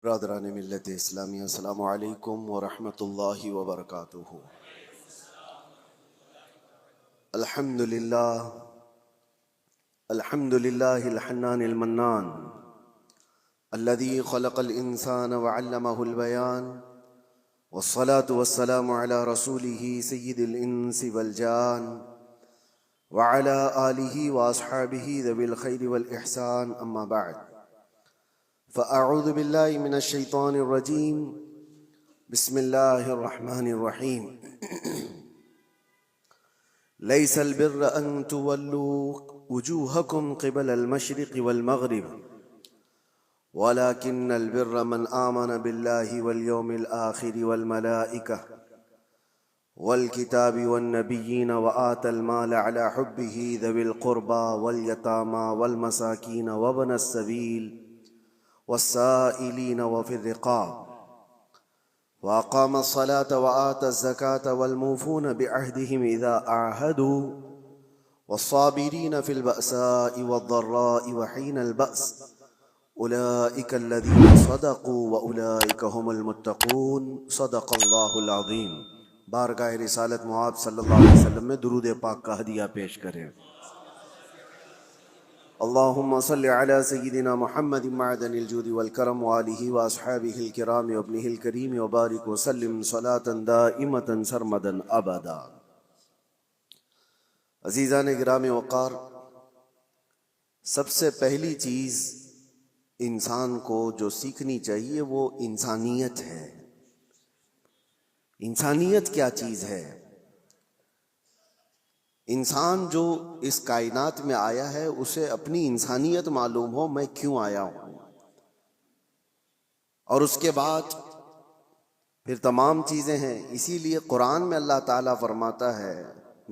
برادران ملت اسلامی، السلام علیکم ورحمۃ اللہ وبرکاتہ۔ الحمد للہ الحنان المنان الذي خلق الإنسان وعلمه البيان، والصلاة والسلام على رسوله سيد الإنس والجان وعلى آله وأصحابه ذوي الخير والإحسان، أما بعد، فأعوذ بالله من الشيطان الرجيم، بسم الله الرحمن الرحيم۔ ليس البر أن تولوا وجوهكم قبل المشرق والمغرب، ولكن البر من آمن بالله واليوم الآخر والملائكة والكتاب والنبيين وآتى المال على حبه ذوي القربى واليتامى والمساكين وابن السبيل والسائلين وفي الرقاب، وأقام الصلاة وآتى الزكاة والموفون بعهدهم إذا عاهدوا، والصابرين في البأساء والضراء وحين البأس، أولئك الذين صدقوا وأولئك هم المتقون، صدق اللہ العظیم۔ بارگاہ رسالت معاب صلی اللہ علیہ وسلم میں درود پاک کا ہدیہ پیش کریں۔ اللہم صل علی سیدنا محمد معدن الجود والکرم وآلہ واصحابہ الکرام وابنہ الکریم وبارک وسلم صلاة دائمة سرمدا ابدا۔ عزیزان گرامی وقار، سب سے پہلی چیز انسان کو جو سیکھنی چاہیے وہ انسانیت ہے۔ انسانیت کیا چیز ہے؟ انسان جو اس کائنات میں آیا ہے اسے اپنی انسانیت معلوم ہو، میں کیوں آیا ہوں، اور اس کے بعد پھر تمام چیزیں ہیں۔ اسی لیے قرآن میں اللہ تعالیٰ فرماتا ہے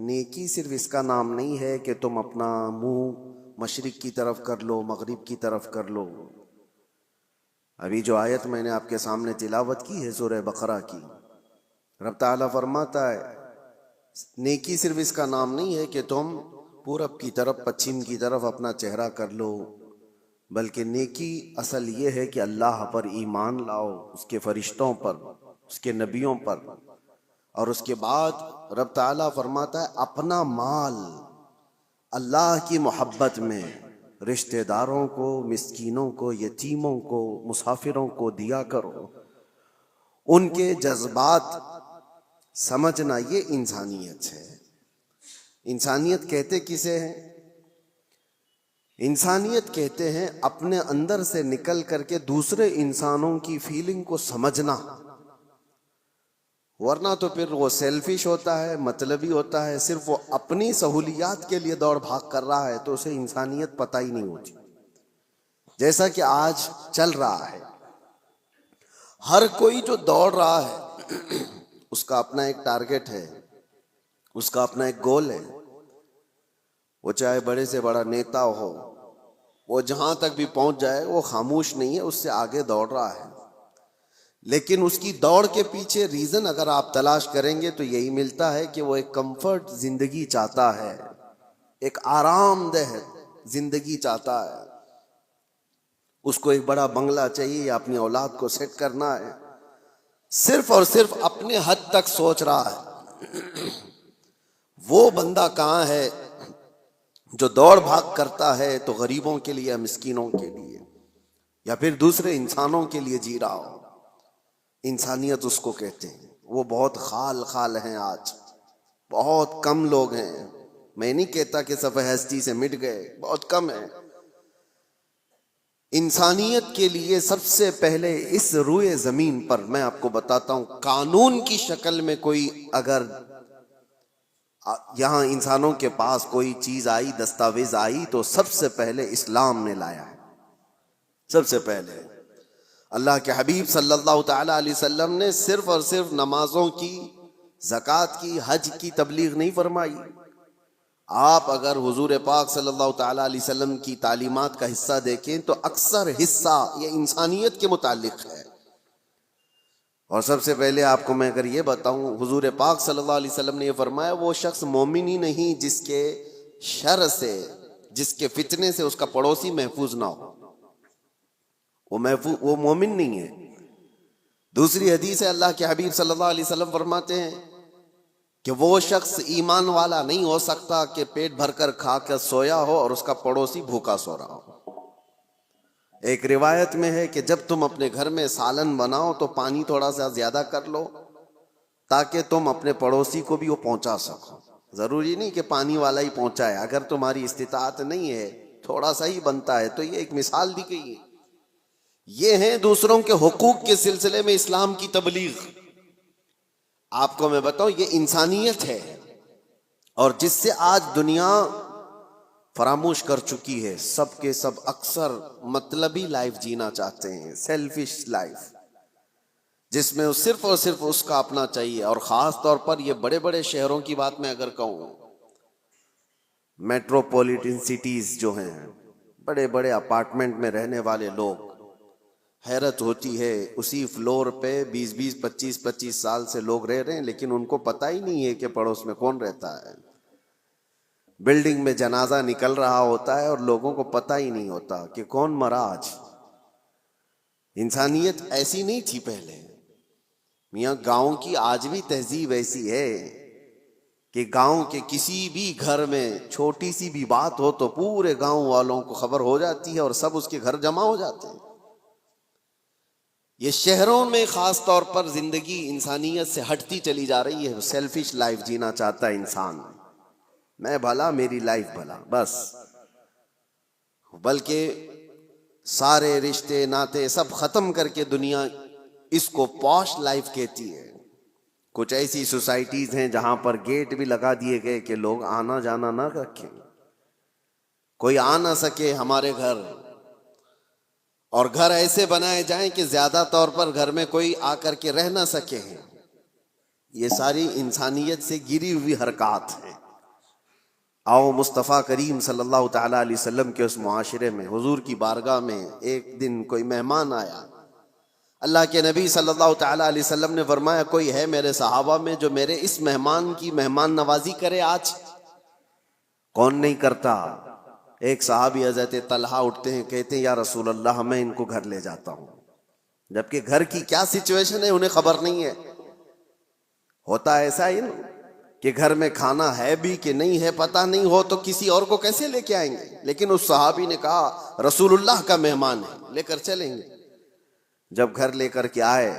نیکی صرف اس کا نام نہیں ہے کہ تم اپنا منہ مشرق کی طرف کر لو، مغرب کی طرف کر لو۔ ابھی جو آیت میں نے آپ کے سامنے تلاوت کی ہے سورہ بقرہ کی، رب تعالیٰ فرماتا ہے نیکی صرف اس کا نام نہیں ہے کہ تم پورب کی طرف پچھم کی طرف اپنا چہرہ کر لو، بلکہ نیکی اصل یہ ہے کہ اللہ پر ایمان لاؤ، اس کے فرشتوں پر، اس کے نبیوں پر، اور اس کے بعد رب تعالیٰ فرماتا ہے اپنا مال اللہ کی محبت میں رشتہ داروں کو، مسکینوں کو، یتیموں کو، مسافروں کو دیا کرو۔ ان کے جذبات سمجھنا، یہ انسانیت ہے۔ انسانیت کہتے کسے ہیں؟ انسانیت کہتے ہیں اپنے اندر سے نکل کر کے دوسرے انسانوں کی فیلنگ کو سمجھنا، ورنہ تو پھر وہ سیلفش ہوتا ہے، مطلبی ہوتا ہے، صرف وہ اپنی سہولیات کے لیے دوڑ بھاگ کر رہا ہے تو اسے انسانیت پتہ ہی نہیں ہوتی۔ جیسا کہ آج چل رہا ہے، ہر کوئی جو دوڑ رہا ہے اس کا اپنا ایک ٹارگٹ ہے، اس کا اپنا ایک گول ہے۔ وہ چاہے بڑے سے بڑا نیتا ہو، وہ جہاں تک بھی پہنچ جائے وہ خاموش نہیں ہے، اس سے آگے دوڑ رہا ہے۔ لیکن اس کی دوڑ کے پیچھے ریزن اگر آپ تلاش کریں گے تو یہی ملتا ہے کہ وہ ایک کمفرٹ زندگی چاہتا ہے، ایک آرام دہ زندگی چاہتا ہے، اس کو ایک بڑا بنگلہ چاہیے یا اپنی اولاد کو سیٹ کرنا ہے، صرف اور صرف اپنے حد تک سوچ رہا ہے۔ وہ بندہ کہاں ہے جو دوڑ بھاگ کرتا ہے تو غریبوں کے لیے، مسکینوں کے لیے، یا پھر دوسرے انسانوں کے لیے جی رہا ہو؟ انسانیت اس کو کہتے ہیں۔ وہ بہت خال ہیں، آج بہت کم لوگ ہیں۔ میں نہیں کہتا کہ صفحہ ہستی سے مٹ گئے، بہت کم ہیں۔ انسانیت کے لیے سب سے پہلے اس روئے زمین پر میں آپ کو بتاتا ہوں، قانون کی شکل میں کوئی اگر یہاں انسانوں کے پاس کوئی چیز آئی، دستاویز آئی، تو سب سے پہلے اسلام نے لایا ہے۔ سب سے پہلے اللہ کے حبیب صلی اللہ تعالی علیہ وسلم نے صرف اور صرف نمازوں کی، زکوٰۃ کی، حج کی تبلیغ نہیں فرمائی۔ آپ اگر حضور پاک صلی اللہ تعالی علیہ وسلم کی تعلیمات کا حصہ دیکھیں تو اکثر حصہ یہ انسانیت کے متعلق ہے۔ اور سب سے پہلے آپ کو میں اگر یہ بتاؤں، حضور پاک صلی اللہ علیہ وسلم نے یہ فرمایا وہ شخص مومن ہی نہیں جس کے شر سے، جس کے فتنے سے اس کا پڑوسی محفوظ نہ ہو۔ وہ مومن نہیں ہے۔ دوسری حدیث ہے، اللہ کے حبیب صلی اللہ علیہ وسلم فرماتے ہیں کہ وہ شخص ایمان والا نہیں ہو سکتا کہ پیٹ بھر کر کھا کر سویا ہو اور اس کا پڑوسی بھوکا سو رہا ہو۔ ایک روایت میں ہے کہ جب تم اپنے گھر میں سالن بناؤ تو پانی تھوڑا سا زیادہ کر لو تاکہ تم اپنے پڑوسی کو بھی وہ پہنچا سکو۔ ضروری نہیں کہ پانی والا ہی پہنچائے، اگر تمہاری استطاعت نہیں ہے، تھوڑا سا ہی بنتا ہے، تو یہ ایک مثال دی گئی ہے۔ یہ ہیں دوسروں کے حقوق کے سلسلے میں اسلام کی تبلیغ۔ آپ کو میں بتاؤں، یہ انسانیت ہے، اور جس سے آج دنیا فراموش کر چکی ہے۔ سب کے سب اکثر مطلبی لائف جینا چاہتے ہیں، سیلفش لائف، جس میں صرف اور صرف اس کا اپنا چاہیے۔ اور خاص طور پر یہ بڑے بڑے شہروں کی بات میں اگر کہوں، میٹروپولیٹن سٹیز جو ہیں، بڑے بڑے اپارٹمنٹ میں رہنے والے لوگ، حیرت ہوتی ہے، اسی فلور پہ 25 سال سے لوگ رہ رہے ہیں، لیکن ان کو پتہ ہی نہیں ہے کہ پڑوس میں کون رہتا ہے۔ بلڈنگ میں جنازہ نکل رہا ہوتا ہے اور لوگوں کو پتہ ہی نہیں ہوتا کہ کون مرا آج۔ انسانیت ایسی نہیں تھی پہلے میاں۔ گاؤں کی آج بھی تہذیب ایسی ہے کہ گاؤں کے کسی بھی گھر میں چھوٹی سی بھی بات ہو تو پورے گاؤں والوں کو خبر ہو جاتی ہے اور سب اس کے گھر جمع ہو جاتے ہیں۔ یہ شہروں میں خاص طور پر زندگی انسانیت سے ہٹتی چلی جا رہی ہے۔ سیلفش لائف جینا چاہتا ہے انسان، میں بھلا میری لائف بھلا بس، بلکہ سارے رشتے ناتے سب ختم کر کے دنیا اس کو پوش لائف کہتی ہے۔ کچھ ایسی سوسائٹیز ہیں جہاں پر گیٹ بھی لگا دیے گئے کہ لوگ آنا جانا نہ رکھیں، کوئی آ نہ سکے ہمارے گھر، اور گھر ایسے بنائے جائیں کہ زیادہ طور پر گھر میں کوئی آ کر کے رہ نہ سکے۔ یہ ساری انسانیت سے گری ہوئی حرکات ہیں۔ آؤ مصطفیٰ کریم صلی اللہ تعالیٰ علیہ وسلم کے اس معاشرے میں، حضور کی بارگاہ میں ایک دن کوئی مہمان آیا۔ اللہ کے نبی صلی اللہ تعالیٰ علیہ وسلم نے فرمایا، کوئی ہے میرے صحابہ میں جو میرے اس مہمان کی مہمان نوازی کرے آج؟ کون نہیں کرتا؟ ایک صحابی حضرت طلحہ اٹھتے ہیں، کہتے ہیں یا رسول اللہ میں ان کو گھر لے جاتا ہوں۔ جبکہ گھر کی کیا سچویشن ہے انہیں خبر نہیں ہے۔ ہوتا ایسا ہی نا کہ گھر میں کھانا ہے بھی کہ نہیں ہے پتہ نہیں ہو تو کسی اور کو کیسے لے کے آئیں گے، لیکن اس صحابی نے کہا رسول اللہ کا مہمان ہے، لے کر چلیں گے۔ جب گھر لے کر کے آئے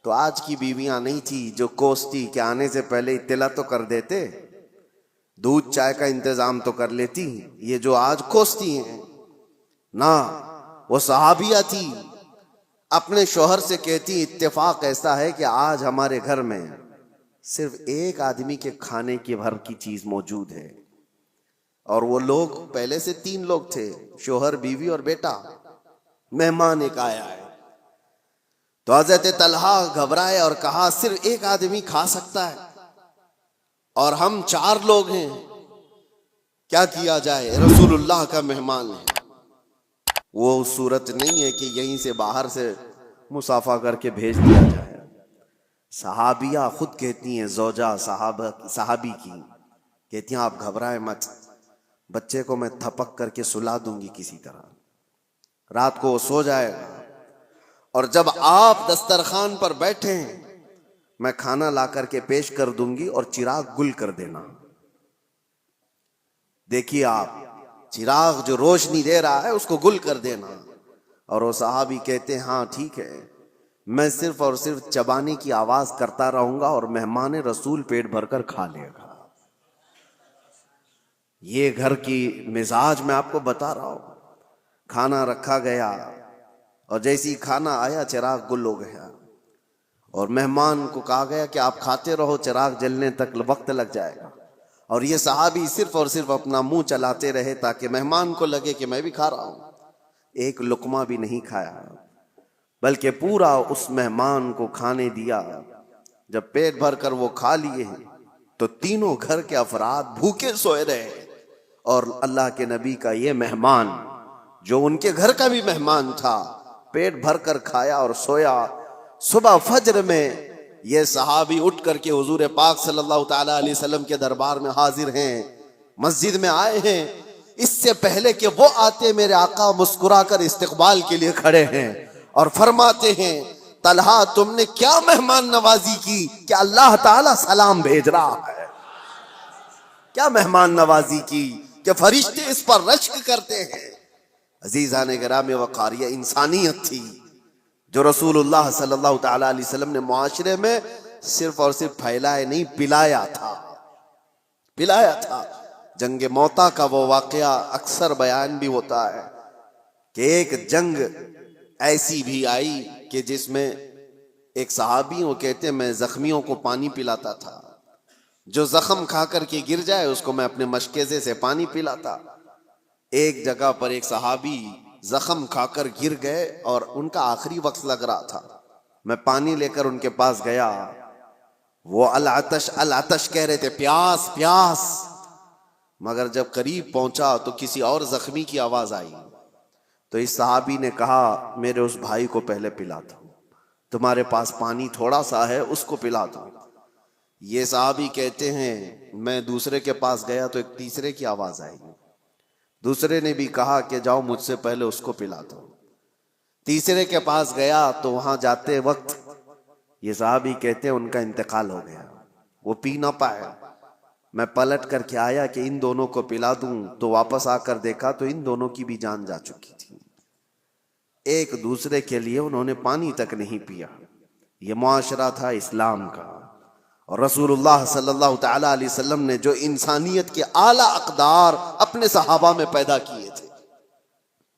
تو آج کی بیویاں نہیں تھی جو کوستی کہ آنے سے پہلے اطلاع تو کر دیتے، دودھ چائے کا انتظام تو کر لیتی۔ یہ جو آج کوستی ہیں نہ، وہ صحابیہ تھی، اپنے شوہر سے کہتی اتفاق ایسا ہے کہ آج ہمارے گھر میں صرف ایک آدمی کے کھانے کی بھر کی چیز موجود ہے، اور وہ لوگ پہلے سے 3 لوگ تھے، شوہر بیوی اور بیٹا، مہمان ایک آیا ہے۔ تو حضرت طلحہ گھبرائے اور کہا صرف ایک آدمی کھا سکتا ہے اور ہم 4 لوگ ہیں، کیا کیا جائے؟ رسول اللہ کا مہمان ہے۔ وہ صورت نہیں ہے کہ یہیں سے باہر سے مصافحہ کر کے بھیج دیا جائے۔ صحابیہ خود کہتی ہیں، زوجہ صحابی کی کہتی ہیں آپ گھبرائیں مت، بچے کو میں تھپک کر کے سلا دوں گی کسی طرح، رات کو وہ سو جائے گا، اور جب آپ دسترخوان پر بیٹھے ہیں میں کھانا لا کر کے پیش کر دوں گی اور چراغ گل کر دینا۔ دیکھیے آپ، چراغ جو روشنی دے رہا ہے اس کو گل کر دینا۔ اور وہ صحابی کہتے ہیں ہاں ٹھیک ہے، میں صرف اور صرف چبانے کی آواز کرتا رہوں گا اور مہمان رسول پیٹ بھر کر کھا لے گا۔ یہ گھر کی مزاج میں آپ کو بتا رہا ہوں۔ کھانا رکھا گیا اور جیسی کھانا آیا چراغ گل ہو گیا، اور مہمان کو کہا گیا کہ آپ کھاتے رہو، چراغ جلنے تک وقت لگ جائے گا۔ اور یہ صحابی صرف اور صرف اپنا منہ چلاتے رہے تاکہ مہمان کو لگے کہ میں بھی کھا رہا ہوں۔ ایک لقمہ بھی نہیں کھایا، بلکہ پورا اس مہمان کو کھانے دیا۔ جب پیٹ بھر کر وہ کھا لیے تو تینوں گھر کے افراد بھوکے سوئے رہے، اور اللہ کے نبی کا یہ مہمان جو ان کے گھر کا بھی مہمان تھا پیٹ بھر کر کھایا اور سویا۔ صبح فجر میں یہ صحابی اٹھ کر کے حضور پاک صلی اللہ تعالی علیہ وسلم کے دربار میں حاضر ہیں، مسجد میں آئے ہیں، اس سے پہلے کہ وہ آتے میرے آقا مسکرا کر استقبال کے لیے کھڑے ہیں اور فرماتے ہیں طلحہ تم نے کیا مہمان نوازی کی کہ اللہ تعالیٰ سلام بھیج رہا ہے. کیا مہمان نوازی کی کہ فرشتے اس پر رشک کرتے ہیں. عزیزان گرامی وقار یہ انسانیت تھی جو رسول اللہ صلی اللہ تعالی علیہ وسلم نے معاشرے میں صرف اور صرف پھیلائے نہیں پلایا تھا. پلایا تھا. جنگ موتا کا وہ واقعہ اکثر بیان بھی ہوتا ہے کہ ایک جنگ ایسی بھی آئی کہ جس میں ایک صحابی وہ کہتے ہیں میں زخمیوں کو پانی پلاتا تھا. جو زخم کھا کر کے گر جائے اس کو میں اپنے مشکیزے سے پانی پلاتا. ایک جگہ پر ایک صحابی زخم کھا کر گر گئے اور ان کا آخری وقت لگ رہا تھا. میں پانی لے کر ان کے پاس گیا. وہ العطش العطش کہہ رہے تھے پیاس پیاس. مگر جب قریب پہنچا تو کسی اور زخمی کی آواز آئی. تو اس صحابی نے کہا میرے اس بھائی کو پہلے پلاتا ہوں. تمہارے پاس پانی تھوڑا سا ہے اس کو پلاتا ہوں. یہ صحابی کہتے ہیں میں دوسرے کے پاس گیا تو ایک تیسرے کی آواز آئی. دوسرے نے بھی کہا کہ جاؤ مجھ سے پہلے اس کو پلاتا ہوں. تیسرے کے پاس گیا تو وہاں جاتے وقت یہ صحابی کہتے ہیں ان کا انتقال ہو گیا. وہ پی نہ پائے. میں پلٹ کر کے آیا کہ ان دونوں کو پلا دوں تو واپس آ کر دیکھا تو ان دونوں کی بھی جان جا چکی تھی. ایک دوسرے کے لیے انہوں نے پانی تک نہیں پیا. یہ معاشرہ تھا اسلام کا. اور رسول اللہ صلی اللہ تعالی علیہ وسلم نے جو انسانیت کے اعلیٰ اقدار اپنے صحابہ میں پیدا کیے تھے.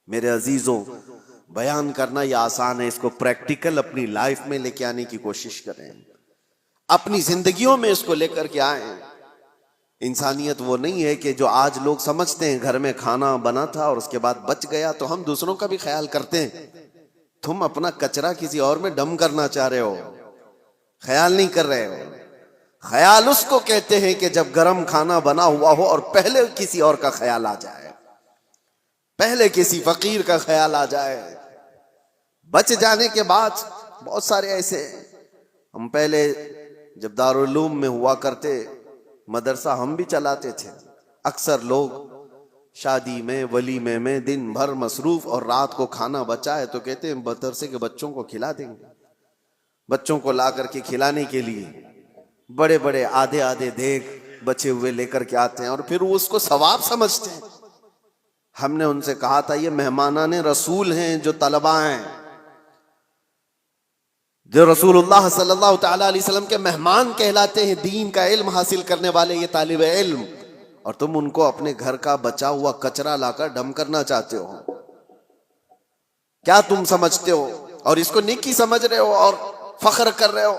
میرے عزیزوں بیان کرنا یہ آسان ہے. اس کو پریکٹیکل اپنی لائف میں لے کے آنے کی کوشش کریں. اپنی زندگیوں میں اس کو لے کر کے آئیں. انسانیت وہ نہیں ہے کہ جو آج لوگ سمجھتے ہیں گھر میں کھانا بنا تھا اور اس کے بعد بچ گیا تو ہم دوسروں کا بھی خیال کرتے ہیں. تم اپنا کچرا کسی اور میں ڈم کرنا چاہ رہے ہو, خیال نہیں کر رہے ہو. خیال اس کو کہتے ہیں کہ جب گرم کھانا بنا ہوا ہو اور پہلے کسی اور کا خیال آ جائے, پہلے کسی فقیر کا خیال آ جائے. بچ جانے کے بعد بہت سارے ایسے ہیں. ہم پہلے جب دارالعلوم میں ہوا کرتے مدرسہ ہم بھی چلاتے تھے. اکثر لوگ شادی میں ولیمے میں دن بھر مصروف اور رات کو کھانا بچا ہے تو کہتے ہیں مدرسے کے بچوں کو کھلا دیں گے. بچوں کو لا کر کے کھلانے کے لیے بڑے بڑے آدھے آدھے دیگ بچے ہوئے لے کر کے آتے ہیں اور پھر وہ اس کو ثواب سمجھتے ہیں. ہم نے ان سے کہا تھا یہ مہمانان رسول ہیں جو طلبہ ہیں, جو رسول اللہ صلی اللہ تعالی علیہ وسلم کے مہمان کہلاتے ہیں, دین کا علم حاصل کرنے والے یہ طالب علم, اور تم ان کو اپنے گھر کا بچا ہوا کچرا لا کر ڈم کرنا چاہتے ہو. کیا تم سمجھتے ہو اور اس کو نیکی سمجھ رہے ہو اور فخر کر رہے ہو.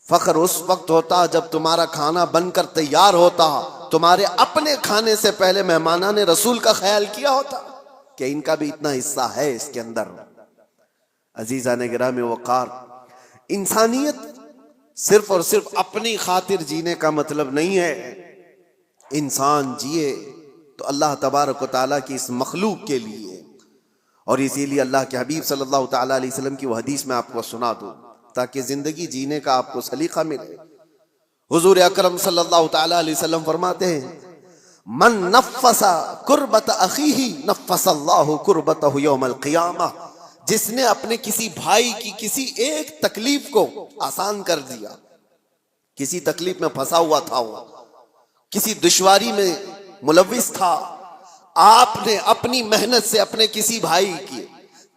فخر اس وقت ہوتا جب تمہارا کھانا بن کر تیار ہوتا, تمہارے اپنے کھانے سے پہلے مہمانان رسول کا خیال کیا ہوتا کہ ان کا بھی اتنا حصہ ہے اس کے اندر. عزیزان گرامی وقار, انسانیت صرف اور صرف اپنی خاطر جینے کا مطلب نہیں ہے. انسان جیے تو اللہ تبارک و تعالیٰ کی اس مخلوق کے لیے, اور اسی لیے اللہ کے حبیب صلی اللہ تعالیٰ علیہ وسلم کی وہ حدیث میں آپ کو سنا دوں تاکہ زندگی جینے کا آپ کو سلیقہ ملے. حضور اکرم صلی اللہ تعالیٰ علیہ وسلم فرماتے ہیں من نفس کربت اخیہ نفس اللہ کربتہ یوم القیامہ. جس نے اپنے کسی بھائی کی کسی ایک تکلیف کو آسان کر دیا, کسی تکلیف میں پھنسا ہوا تھا, وہ کسی دشواری میں ملوث تھا, آپ نے اپنی محنت سے اپنے کسی بھائی کی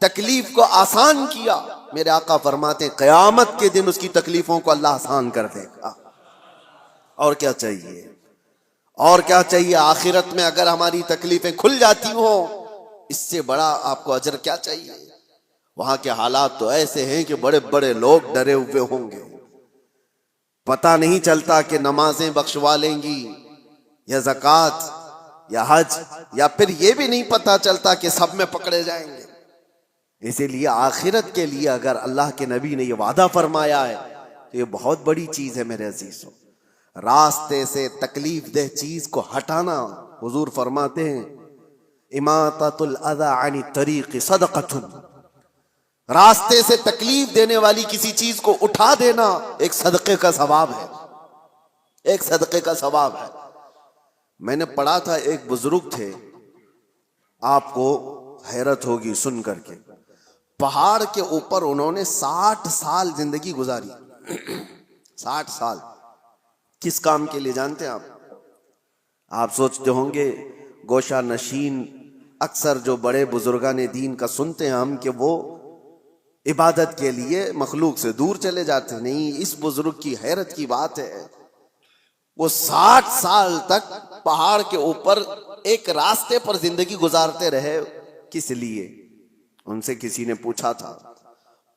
تکلیف کو آسان کیا, میرے آقا فرماتے ہیں قیامت کے دن اس کی تکلیفوں کو اللہ آسان کر دے گا. اور کیا چاہیے, اور کیا چاہیے. آخرت میں اگر ہماری تکلیفیں کھل جاتی ہوں اس سے بڑا آپ کو اجر کیا چاہیے. وہاں کے حالات تو ایسے ہیں کہ بڑے بڑے لوگ ڈرے ہوئے ہوں گے. پتہ نہیں چلتا کہ نمازیں بخشوا لیں گی یا زکوٰۃ یا حج, یا پھر یہ بھی نہیں پتہ چلتا کہ سب میں پکڑے جائیں گے. اسی لیے آخرت کے لیے اگر اللہ کے نبی نے یہ وعدہ فرمایا ہے تو یہ بہت بڑی چیز ہے میرے عزیزوں. راستے سے تکلیف دہ چیز کو ہٹانا, حضور فرماتے ہیں اماطۃ الاذی عن الطریق صدقۃ, راستے سے تکلیف دینے والی کسی چیز کو اٹھا دینا ایک صدقے کا ثواب ہے, ایک صدقے کا ثواب ہے. میں نے پڑھا تھا ایک بزرگ تھے، آپ کو حیرت ہوگی سن کر کے، پہاڑ کے اوپر انہوں نے 60 سال زندگی گزاری۔ 60 سال کس کام کے لیے جانتے ہیں آپ سوچتے ہوں گے گوشہ نشین اکثر جو بڑے بزرگان دین کا سنتے ہیں ہم کہ وہ عبادت کے لیے مخلوق سے دور چلے جاتے ہیں، نہیں، اس بزرگ کی حیرت کی بات ہے، وہ 60 سال تک پہاڑ کے اوپر ایک راستے پر زندگی گزارتے رہے۔ کس لیے؟ ان سے کسی نے پوچھا تھا،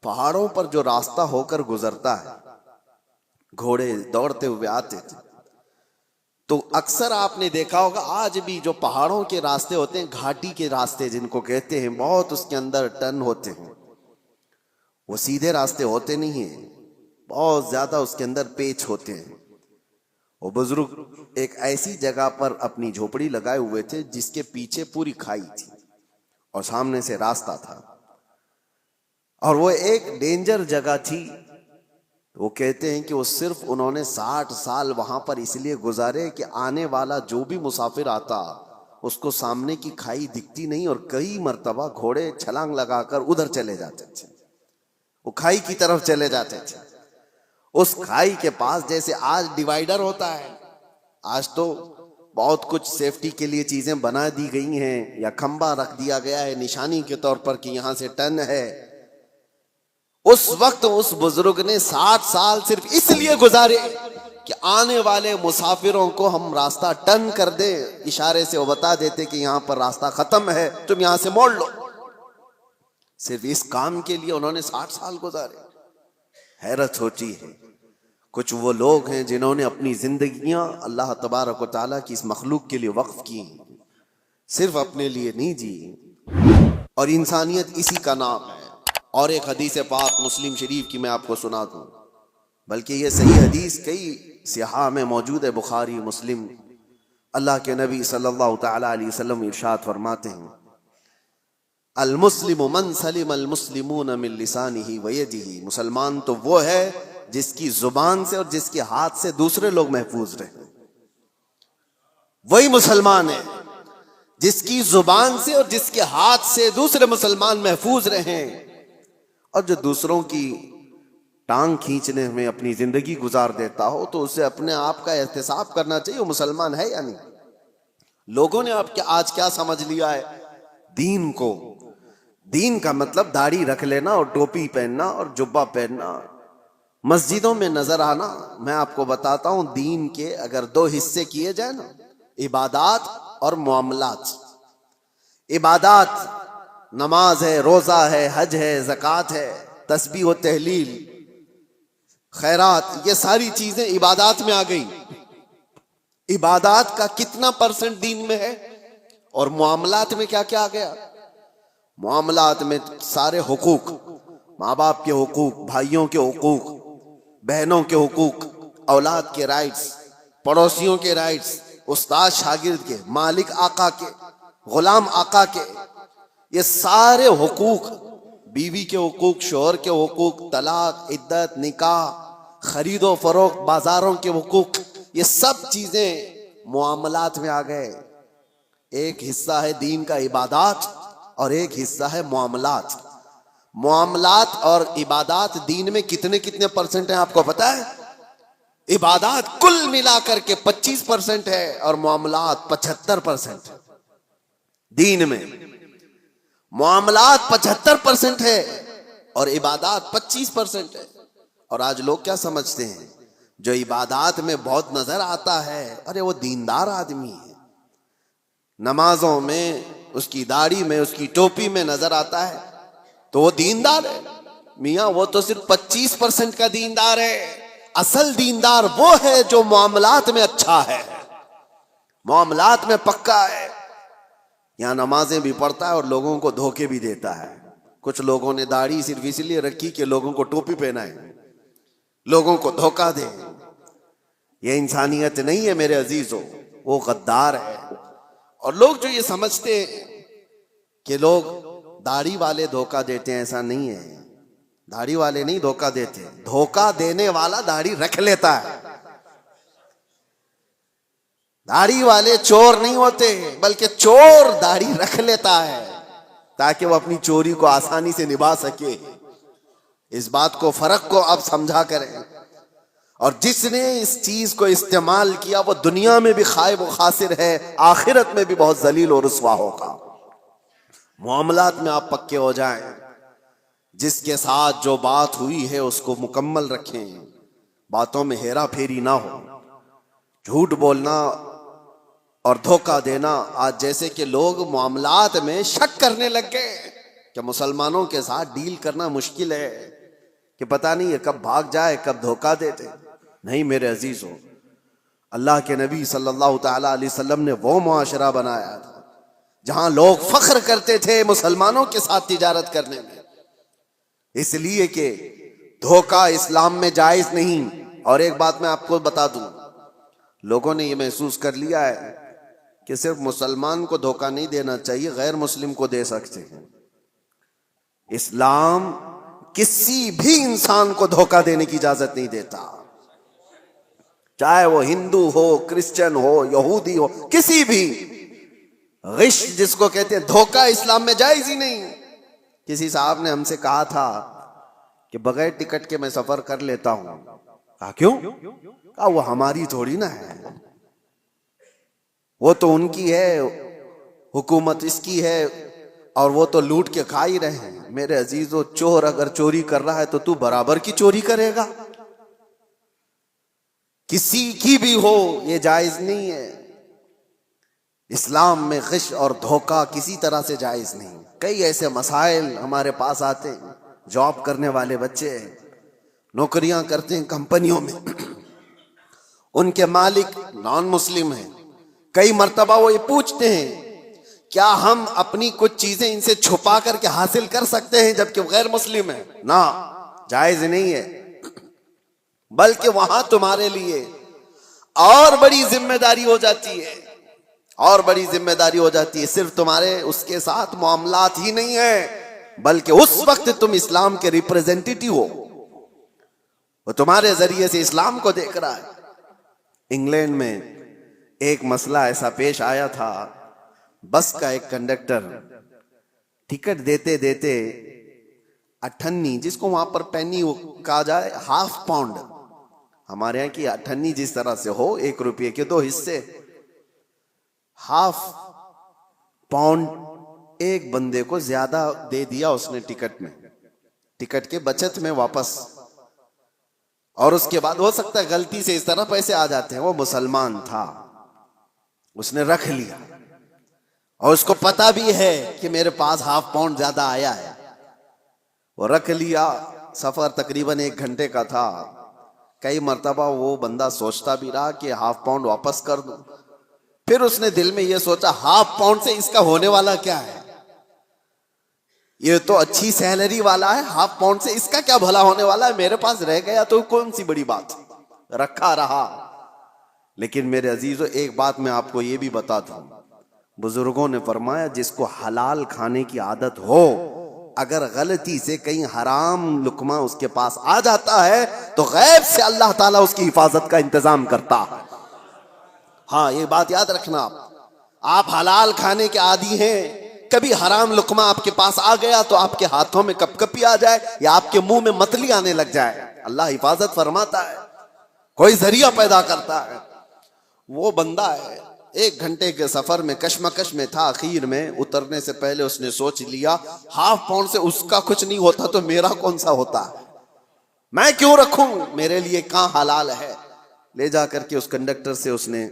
پہاڑوں پر جو راستہ ہو کر گزرتا ہے، گھوڑے دوڑتے ہوئے آتے تھے، تو اکثر آپ نے دیکھا ہوگا آج بھی جو پہاڑوں کے راستے ہوتے ہیں، گھاٹی کے راستے جن کو کہتے ہیں، بہت اس کے اندر ٹرن ہوتے ہیں، وہ سیدھے راستے ہوتے نہیں ہیں، بہت زیادہ اس کے اندر پیچ ہوتے ہیں۔ وہ بزرگ ایک ایسی جگہ پر اپنی جھوپڑی لگائے ہوئے تھے جس کے پیچھے پوری کھائی تھی اور سامنے سے راستہ تھا، اور وہ ایک ڈینجر جگہ تھی۔ وہ کہتے ہیں کہ وہ صرف انہوں نے 60 سال وہاں پر اس لیے گزارے کہ آنے والا جو بھی مسافر آتا اس کو سامنے کی کھائی دکھتی نہیں، اور کئی مرتبہ گھوڑے چھلانگ لگا کر ادھر چلے جاتے تھے، وہ کھائی کی طرف چلے جاتے تھے۔ اس کھائی کے پاس جیسے آج ڈیوائیڈر ہوتا ہے، آج تو بہت کچھ سیفٹی کے لیے چیزیں بنا دی گئی ہیں، یا کھمبا رکھ دیا گیا ہے نشانی کے طور پر کہ یہاں سے ٹرن ہے۔ اس وقت اس بزرگ نے 60 سال صرف اس لیے گزارے کہ آنے والے مسافروں کو ہم راستہ ٹرن کر دیں، اشارے سے وہ بتا دیتے کہ یہاں پر راستہ ختم ہے، تم یہاں سے موڑ لو۔ صرف اس کام کے لیے انہوں نے 60 سال گزارے۔ حیرت ہوتی ہے، کچھ وہ لوگ ہیں جنہوں نے اپنی زندگیاں اللہ تبارک و تعالیٰ کی اس مخلوق کے لیے وقف کی، صرف اپنے لیے نہیں جی، اور انسانیت اسی کا نام ہے۔ اور ایک حدیث پاک مسلم شریف کی میں آپ کو سنا دوں، بلکہ یہ صحیح حدیث کئی صحاح میں موجود ہے، بخاری مسلم۔ اللہ کے نبی صلی اللہ تعالی علیہ وسلم ارشاد فرماتے ہیں، المسلم من سلم المسلمون من لسانہ ویدہ، مسلمان تو وہ ہے جس کی زبان سے اور جس کے ہاتھ سے دوسرے لوگ محفوظ رہیں، وہی مسلمان ہے جس کی زبان سے اور جس کے ہاتھ سے دوسرے مسلمان محفوظ رہیں۔ اور جو دوسروں کی ٹانگ کھینچنے میں اپنی زندگی گزار دیتا ہو تو اسے اپنے آپ کا احتساب کرنا چاہیے، وہ مسلمان ہے یا نہیں۔ لوگوں نے آج کیا سمجھ لیا ہے دین کو، دین کا مطلب داڑھی رکھ لینا اور ٹوپی پہننا اور جبہ پہننا، مسجدوں میں نظر آنا۔ میں آپ کو بتاتا ہوں دین کے اگر 2 حصے کیے جائیں نا، عبادات اور معاملات۔ عبادات نماز ہے، روزہ ہے، حج ہے، زکوٰۃ ہے، تسبیح و تحلیل، خیرات، یہ ساری چیزیں عبادات میں آ گئی۔ عبادات کا کتنا % دین میں ہے؟ اور معاملات میں کیا کیا آ گیا؟ معاملات میں سارے حقوق، ماں باپ کے حقوق، بھائیوں کے حقوق، بہنوں کے حقوق، اولاد کے رائٹس، پڑوسیوں کے رائٹس، استاد شاگرد کے، مالک آقا کے، غلام آقا کے، یہ سارے حقوق، بیوی کے حقوق، شوہر کے حقوق، طلاق، عدت، نکاح، خرید و فروخت، بازاروں کے حقوق، یہ سب چیزیں معاملات میں آ گئے۔ ایک حصہ ہے دین کا عبادات اور ایک حصہ ہے معاملات۔ معاملات اور عبادات دین میں کتنے % ہیں آپ کو پتا ہے؟ عبادات کل ملا کر کے 25% ہے اور معاملات 75% دین میں۔ معاملات 75% ہے اور عبادات 25% ہے۔ اور آج لوگ کیا سمجھتے ہیں؟ جو عبادات میں بہت نظر آتا ہے، ارے وہ دیندار آدمی ہے، نمازوں میں، اس کی داڑھی میں، اس کی ٹوپی میں نظر آتا ہے تو وہ دیندار ہے۔ میاں وہ تو صرف 25% کا دیندار ہے، اصل دیندار وہ ہے جو معاملات میں اچھا ہے، معاملات میں پکا ہے۔ یہاں نمازیں بھی پڑھتا ہے اور لوگوں کو دھوکے بھی دیتا ہے۔ کچھ لوگوں نے داڑھی صرف اس لیے رکھی کہ لوگوں کو ٹوپی پہنائے، لوگوں کو دھوکہ دے۔ یہ انسانیت نہیں ہے میرے عزیزو، وہ غدار ہے۔ اور لوگ جو یہ سمجھتے ہیں کہ لوگ داڑھی والے دھوکہ دیتے ہیں، ایسا نہیں ہے، داڑھی والے نہیں دھوکہ دیتے، دھوکہ دینے والا داڑھی رکھ لیتا ہے۔ داڑھی والے چور نہیں ہوتے، بلکہ چور داڑھی رکھ لیتا ہے تاکہ وہ اپنی چوری کو آسانی سے نبھا سکے۔ اس بات کو، فرق کو اب سمجھا کریں۔ اور جس نے اس چیز کو استعمال کیا وہ دنیا میں بھی خائب و خاسر ہے، آخرت میں بھی بہت ذلیل و رسوا ہوگا۔ معاملات میں آپ پکے ہو جائیں، جس کے ساتھ جو بات ہوئی ہے اس کو مکمل رکھیں، باتوں میں ہیرا پھیری نہ ہو۔ جھوٹ بولنا اور دھوکہ دینا، آج جیسے کہ لوگ معاملات میں شک کرنے لگ گئے کہ مسلمانوں کے ساتھ ڈیل کرنا مشکل ہے، کہ پتہ نہیں ہے کب بھاگ جائے، کب دھوکہ دے دے۔ نہیں میرے عزیزو، اللہ کے نبی صلی اللہ تعالی علیہ وسلم نے وہ معاشرہ بنایا تھا جہاں لوگ فخر کرتے تھے مسلمانوں کے ساتھ تجارت کرنے میں، اس لیے کہ دھوکہ اسلام میں جائز نہیں۔ اور ایک بات میں آپ کو بتا دوں، لوگوں نے یہ محسوس کر لیا ہے کہ صرف مسلمان کو دھوکہ نہیں دینا چاہیے، غیر مسلم کو دے سکتے ہیں۔ اسلام کسی بھی انسان کو دھوکہ دینے کی اجازت نہیں دیتا، چاہے وہ ہندو ہو، کرسچن ہو، یہودی ہو، کسی بھی۔ غش جس کو کہتے ہیں، دھوکہ اسلام میں جائز ہی نہیں۔ کسی صاحب نے ہم سے کہا تھا کہ بغیر ٹکٹ کے میں سفر کر لیتا ہوں۔ کہا کیوں؟ کہا وہ ہماری تھوڑی نہ ہے، وہ تو ان کی ہے، حکومت اس کی ہے، اور وہ تو لوٹ کے کھا ہی رہے ہیں۔ میرے عزیزو، چور اگر چوری کر رہا ہے تو تو برابر کی چوری کرے گا، کسی کی بھی ہو، یہ جائز نہیں ہے۔ اسلام میں غش اور دھوکہ کسی طرح سے جائز نہیں۔ کئی ایسے مسائل ہمارے پاس آتے ہیں، جاب کرنے والے بچے نوکریاں کرتے ہیں کمپنیوں میں، ان کے مالک نان مسلم ہیں، کئی مرتبہ وہ یہ پوچھتے ہیں کیا ہم اپنی کچھ چیزیں ان سے چھپا کر کے حاصل کر سکتے ہیں جبکہ غیر مسلم ہیں؟ نہ، جائز نہیں ہے۔ بلکہ وہاں تمہارے لیے اور بڑی ذمہ داری ہو جاتی ہے، اور بڑی ذمہ داری ہو جاتی ہے۔ صرف تمہارے اس کے ساتھ معاملات ہی نہیں ہے، بلکہ اس وقت تم اسلام کے ریپریزنٹیٹیو ہو، وہ تمہارے ذریعے سے اسلام کو دیکھ رہا ہے۔ انگلینڈ میں ایک مسئلہ ایسا پیش آیا تھا، بس کا ایک کنڈکٹر ٹکٹ دیتے دیتے اٹھنی، جس کو وہاں پر پینی کہا جائے، ہاف پاؤنڈ، ہمارے یہاں کی اٹھنی جس طرح سے ہو، 1 روپے کے 2 حصے، ہاف پاؤنڈ ایک بندے کو زیادہ دے دیا اس نے ٹکٹ میں، ٹکٹ کے بچت میں واپس۔ اور اس کے بعد ہو سکتا ہے غلطی سے اس طرح پیسے آ جاتے ہیں، وہ مسلمان تھا، اس نے رکھ لیا، اور اس کو پتا بھی ہے کہ میرے پاس ہاف پاؤنڈ زیادہ آیا ہے، وہ رکھ لیا۔ سفر تقریباً 1 گھنٹے کا تھا، کئی مرتبہ وہ بندہ سوچتا بھی رہا کہ ہاف پاؤنڈ واپس کر دوں، پھر اس نے دل میں یہ سوچا ہاف پاؤنڈ سے اس کا ہونے والا کیا ہے، یہ تو اچھی سیلری والا ہے، ہاف پاؤنڈ سے اس کا کیا بھلا ہونے والا ہے، میرے پاس رہ گیا تو کون سی بڑی بات، رکھا رہا۔ لیکن میرے عزیزو، ایک بات میں آپ کو یہ بھی بتا دوں، بزرگوں نے فرمایا جس کو حلال کھانے کی عادت ہو، اگر غلطی سے کہیں حرام لقمہ اس کے پاس آ جاتا ہے تو غیب سے اللہ تعالیٰ اس کی حفاظت کا انتظام کرتا ہے۔ ہاں، یہ بات یاد رکھنا، آپ حلال کھانے کے عادی ہیں، کبھی حرام لقمہ آپ کے پاس آ گیا تو آپ کے ہاتھوں میں کپ کپی آ جائے یا آپ کے منہ میں متلی آنے لگ جائے، اللہ حفاظت فرماتا ہے، کوئی ذریعہ پیدا کرتا ہے۔ وہ بندہ ہے 1 گھنٹے کے سفر میں کشمکش میں تھا، اخیر میں اترنے سے پہلے اس نے سوچ لیا ہاف پاؤنڈ سے اس کا کچھ نہیں ہوتا تو میرا کون سا ہوتا ہے، میں کیوں رکھوں، میرے لیے کہاں حلال ہے۔ لے جا کر کے اس کنڈکٹر سے اس نے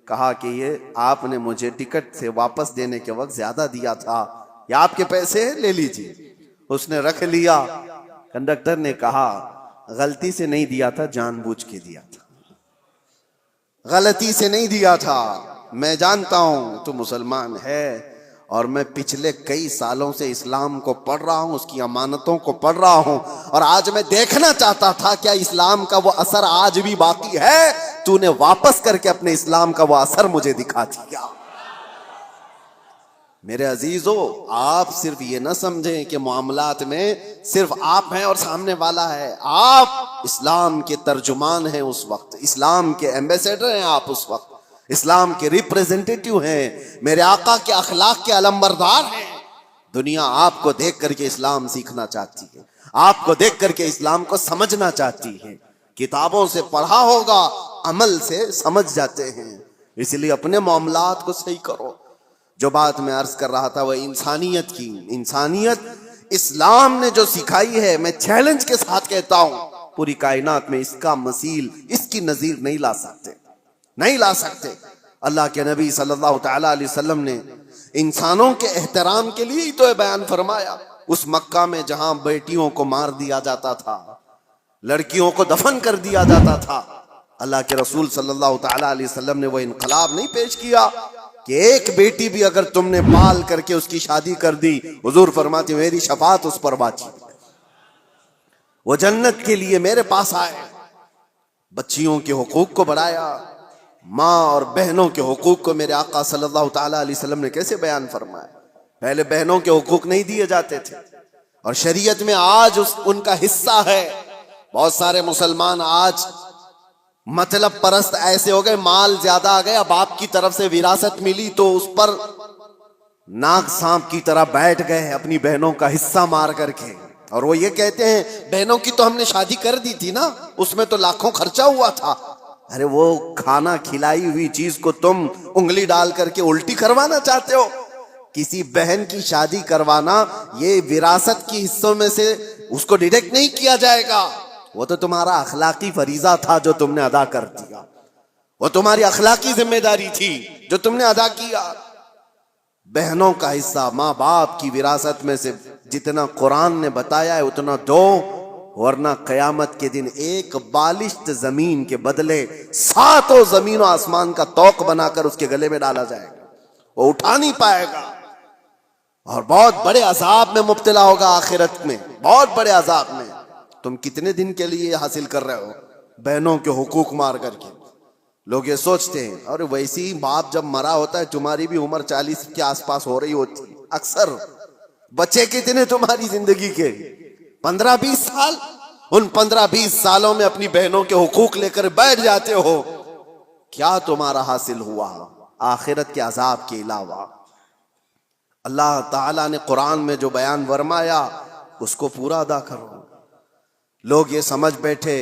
کہا کہ یہ آپ نے مجھے ٹکٹ سے واپس دینے کے وقت زیادہ دیا تھا، یہ آپ کے پیسے لے لیجیے۔ اس نے رکھ لیا۔ کنڈکٹر نے کہا غلطی سے نہیں دیا تھا، جان بوجھ کے دیا تھا، غلطی سے نہیں دیا تھا، میں جانتا ہوں تو مسلمان ہے، اور میں پچھلے کئی سالوں سے اسلام کو پڑھ رہا ہوں، اس کی امانتوں کو پڑھ رہا ہوں، اور آج میں دیکھنا چاہتا تھا کیا اسلام کا وہ اثر آج بھی باقی ہے، تو نے واپس کر کے اپنے اسلام کا وہ اثر مجھے دکھا دیا۔ میرے عزیزو، آپ صرف یہ نہ سمجھیں کہ معاملات میں صرف آپ ہیں اور سامنے والا ہے، آپ اسلام کے ترجمان ہیں اس وقت، اسلام کے ایمبیسیڈر ہیں آپ اس وقت، اسلام کے ریپریزنٹیٹیو ہیں، میرے آقا کے اخلاق کے علمبردار ہیں۔ دنیا آپ کو دیکھ کر کے اسلام سیکھنا چاہتی ہے، آپ کو دیکھ کر کے اسلام کو سمجھنا چاہتی ہے۔ کتابوں سے پڑھا ہوگا، عمل سے سمجھ جاتے ہیں۔ اس لیے اپنے معاملات کو صحیح کرو۔ جو بات میں عرض کر رہا تھا وہ انسانیت کی، انسانیت اسلام نے جو سکھائی ہے، میں چیلنج کے ساتھ کہتا ہوں پوری کائنات میں اس کا مثیل، اس کی نظیر نہیں لا سکتے، نہیں لا سکتے۔ اللہ کے نبی صلی اللہ تعالی علیہ وسلم نے انسانوں کے احترام کے لیے ہی تو بیان فرمایا۔ اس مکہ میں جہاں بیٹیوں کو مار دیا جاتا تھا، لڑکیوں کو دفن کر دیا جاتا تھا، اللہ کے رسول صلی اللہ تعالی علیہ وسلم نے وہ انقلاب نہیں پیش کیا کہ ایک بیٹی بھی اگر تم نے پال کر کے اس کی شادی کر دی، حضور فرماتے میری شفاعت اس پر واجب ہے، وہ جنت کے لیے میرے پاس آئے۔ بچیوں کے حقوق کو بڑھایا، ماں اور بہنوں کے حقوق کو میرے آقا صلی اللہ تعالی علیہ وسلم نے کیسے بیان فرمایا۔ پہلے بہنوں کے حقوق نہیں دیے جاتے تھے، اور شریعت میں آج ان کا حصہ ہے۔ بہت سارے مسلمان آج مطلب پرست ایسے ہو گئے، مال زیادہ آ گیا، باپ کی طرف سے وراثت ملی تو اس پر ناگ سانپ کی طرح بیٹھ گئے اپنی بہنوں کا حصہ مار کر کے، اور وہ یہ کہتے ہیں بہنوں کی تو ہم نے شادی کر دی تھی نا، اس میں تو لاکھوں خرچہ ہوا تھا۔ ارے وہ کھانا کھلائی ہوئی چیز کو تم انگلی ڈال کر کے الٹی کروانا چاہتے ہو؟ کسی بہن کی شادی کروانا یہ وراثت کی حصوں میں سے اس کو ڈیڈکٹ نہیں کیا جائے گا، وہ تو تمہارا اخلاقی فریضہ تھا جو تم نے ادا کر دیا، وہ تمہاری اخلاقی ذمہ داری تھی جو تم نے ادا کیا۔ بہنوں کا حصہ ماں باپ کی وراثت میں سے جتنا قرآن نے بتایا ہے اتنا دو، ورنہ قیامت کے دن ایک بالشت زمین کے بدلے 7 زمین و آسمان کا توق بنا کر اس کے گلے میں ڈالا جائے گا، وہ اٹھا نہیں پائے گا، اور بہت بڑے عذاب میں مبتلا ہوگا آخرت میں، بہت بڑے عذاب میں۔ تم کتنے دن کے لیے حاصل کر رہے ہو بہنوں کے حقوق مار کر کے؟ لوگ یہ سوچتے ہیں، اور ویسی ہی باپ جب مرا ہوتا ہے تمہاری بھی عمر 40 کے آس پاس ہو رہی ہوتی ہے اکثر۔ بچے کتنے تمہاری زندگی کے؟ 15-20 سال۔ ان 15-20 سالوں میں اپنی بہنوں کے حقوق لے کر بیٹھ جاتے ہو، کیا تمہارا حاصل ہوا آخرت کے عذاب کے علاوہ؟ اللہ تعالیٰ نے قرآن میں جو بیان فرمایا اس کو پورا ادا کرو۔ لوگ یہ سمجھ بیٹھے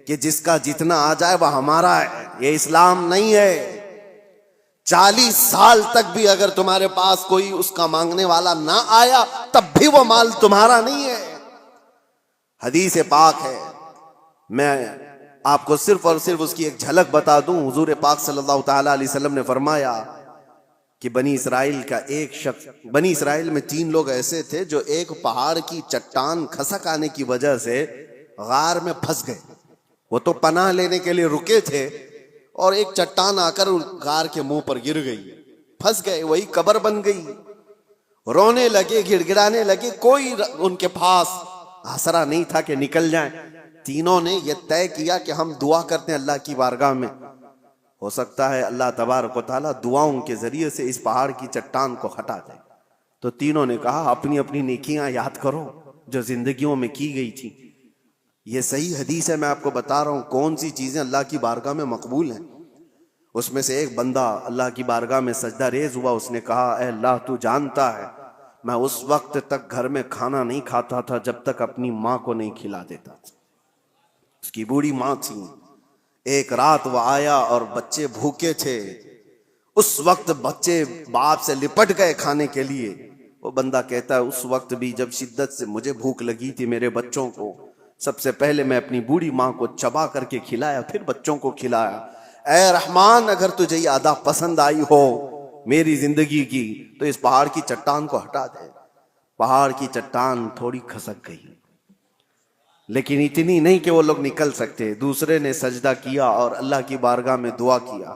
کہ جس کا جتنا آ جائے وہ ہمارا ہے، یہ اسلام نہیں ہے۔ 40 سال تک بھی اگر تمہارے پاس کوئی اس کا مانگنے والا نہ آیا تب بھی وہ مال تمہارا نہیں ہے۔ حدیث پاک ہے، میں آپ کو صرف اور صرف اس کی ایک جھلک بتا دوں۔ حضور پاک صلی اللہ تعالی علیہ وسلم نے فرمایا کہ بنی اسرائیل کا ایک شخص، بنی اسرائیل میں 3 لوگ ایسے تھے جو ایک پہاڑ کی چٹان کھسک آنے کی وجہ سے غار میں پھنس گئے۔ وہ تو پناہ لینے کے لیے رکے تھے اور ایک چٹان آ کر غار کے منہ پر گر گئی، پھنس گئے، وہی قبر بن گئی۔ رونے لگے، گڑ گڑانے لگے، کوئی ان کے پاس آسرا نہیں تھا کہ نکل جائیں۔ تینوں نے یہ طے کیا کہ ہم دعا کرتے ہیں اللہ کی بارگاہ میں، ہو سکتا ہے اللہ تبارک و تعالیٰ دعاؤں کے ذریعے سے اس پہاڑ کی چٹان کو ہٹا دے۔ تو تینوں نے کہا اپنی اپنی نیکیاں یاد کرو جو زندگیوں میں کی گئی تھی۔ یہ صحیح حدیث ہے، میں آپ کو بتا رہا ہوں کون سی چیزیں اللہ کی بارگاہ میں مقبول ہیں۔ اس میں سے ایک بندہ اللہ کی بارگاہ میں سجدہ ریز ہوا، اس نے کہا اے اللہ تو جانتا ہے میں اس وقت تک گھر میں کھانا نہیں کھاتا تھا جب تک اپنی ماں کو نہیں کھلا دیتا تھا۔ اس کی بوڑھی ماں تھی، ایک رات وہ آیا اور بچے بھوکے تھے، اس وقت بچے باپ سے لپٹ گئے کھانے کے لیے۔ وہ بندہ کہتا ہے اس وقت بھی جب شدت سے مجھے بھوک لگی تھی میرے بچوں کو، سب سے پہلے میں اپنی بوڑھی ماں کو چبا کر کے کھلایا، پھر بچوں کو کھلایا۔ اے رحمان اگر تجھے یہ ادا پسند آئی ہو میری زندگی کی تو اس پہاڑ کی چٹان کو ہٹا دے۔ پہاڑ کی چٹان تھوڑی کھسک گئی، لیکن اتنی نہیں کہ وہ لوگ نکل سکتے۔ دوسرے نے سجدہ کیا اور اللہ کی بارگاہ میں دعا کیا،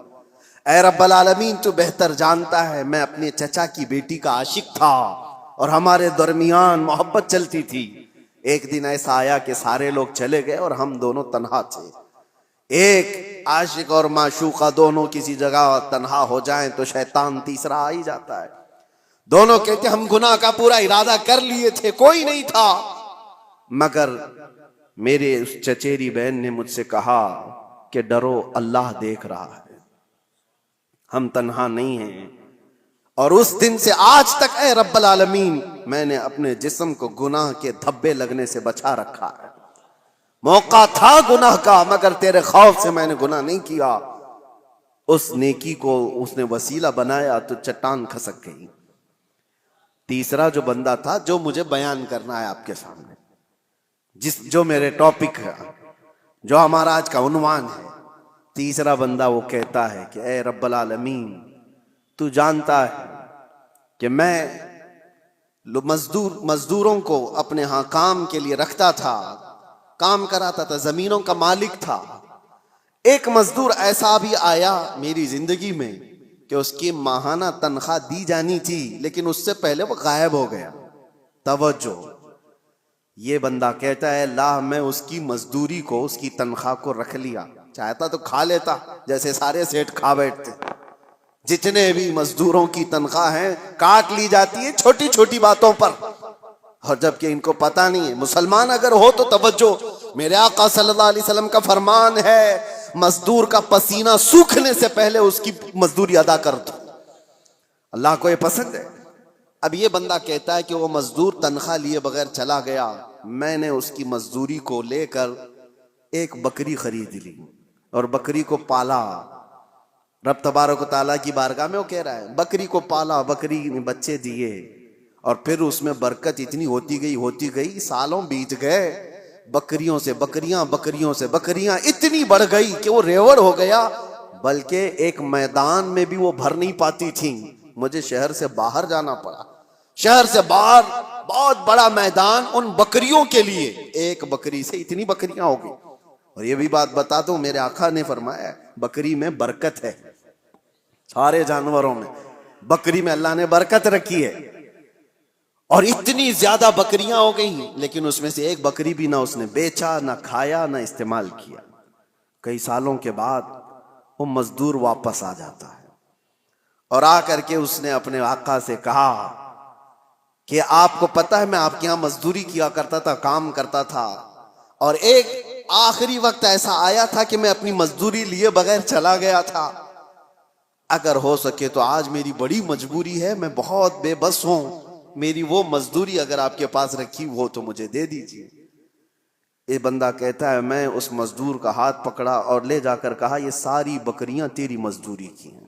اے رب العالمین تو بہتر جانتا ہے میں اپنے چچا کی بیٹی کا عاشق تھا اور ہمارے درمیان محبت چلتی تھی۔ ایک دن ایسا آیا کہ سارے لوگ چلے گئے اور ہم دونوں تنہا تھے۔ ایک عاشق اور معشوقہ دونوں کسی جگہ تنہا ہو جائیں تو شیطان تیسرا آ ہی جاتا ہے۔ دونوں کہتے ہم گناہ کا پورا ارادہ کر لیے تھے، کوئی نہیں تھا، مگر میرے اس چچیری بہن نے مجھ سے کہا کہ ڈرو اللہ دیکھ رہا ہے۔ ہم تنہا نہیں ہیں. اور اس دن سے آج تک اے رب العالمین میں نے اپنے جسم کو گناہ کے دھبے لگنے سے بچا رکھا ہے. موقع تھا گناہ کا مگر تیرے خوف سے میں نے گناہ نہیں کیا. اس نیکی کو اس نے وسیلہ بنایا تو چٹان کھسک گئی. تیسرا جو بندہ تھا جو مجھے بیان کرنا ہے آپ کے سامنے, جو میرے ٹاپک ہے, جو ہمارا آج کا عنوان ہے, تیسرا بندہ وہ کہتا ہے کہ اے رب العالمین تو جانتا ہے کہ میں مزدوروں کو اپنے ہاں کام کے لیے رکھتا تھا, کام کراتا تھا, زمینوں کا مالک تھا. ایک مزدور ایسا بھی آیا میری زندگی میں کہ اس کی ماہانہ تنخواہ دی جانی تھی لیکن اس سے پہلے وہ غائب ہو گیا. توجہ, یہ بندہ کہتا ہے اللہ میں اس کی مزدوری کو, اس کی تنخواہ کو رکھ لیا, چاہتا تو کھا لیتا جیسے سارے سیٹ کھا بیٹھتے. جتنے بھی مزدوروں کی تنخواہ ہیں کاٹ لی جاتی ہے چھوٹی چھوٹی باتوں پر, اور جبکہ ان کو پتہ نہیں ہے. مسلمان اگر ہو تو توجہ, میرے آقا صلی اللہ علیہ وسلم کا فرمان ہے مزدور کا پسینہ سوکھنے سے پہلے اس کی مزدوری ادا کر دو. اللہ کو یہ پسند ہے. اب یہ بندہ کہتا ہے کہ وہ مزدور تنخواہ لیے بغیر چلا گیا, میں نے اس کی مزدوری کو لے کر ایک بکری خرید لی اور بکری کو پالا. رب تبارک و تعالیٰ کی بارگاہ میں وہ کہہ رہا ہے بکری کو پالا, بکری نے بچے دیے اور پھر اس میں برکت اتنی ہوتی گئی, سالوں بیت گئے, بکریوں سے بکریاں اتنی بڑھ گئی کہ وہ ریوڑ ہو گیا, بلکہ ایک میدان میں بھی وہ بھر نہیں پاتی تھیں. مجھے شہر سے باہر جانا پڑا, شہر سے باہر بہت بڑا میدان ان بکریوں کے لیے. ایک بکری سے اتنی بکریاں ہو گئی. اور یہ بھی بات بتا دوں, میرے آقا نے فرمایا بکری میں برکت ہے, سارے جانوروں میں بکری میں اللہ نے برکت رکھی ہے. اور اتنی زیادہ بکریاں ہو گئی لیکن اس میں سے ایک بکری بھی نہ اس نے بیچا, نہ کھایا, نہ استعمال کیا. کئی سالوں کے بعد وہ مزدور واپس آ جاتا ہے اور آ کر کے اس نے اپنے آقا سے کہا کہ آپ کو پتہ ہے میں آپ کے یہاں مزدوری کیا کرتا تھا, کام کرتا تھا, اور ایک آخری وقت ایسا آیا تھا کہ میں اپنی مزدوری لیے بغیر چلا گیا تھا. اگر ہو سکے تو آج میری بڑی مجبوری ہے, میں بہت بے بس ہوں, میری وہ مزدوری اگر آپ کے پاس رکھی ہو تو مجھے دے دیجیے. یہ بندہ کہتا ہے میں اس مزدور کا ہاتھ پکڑا اور لے جا کر کہا یہ ساری بکریاں تیری مزدوری کی ہیں,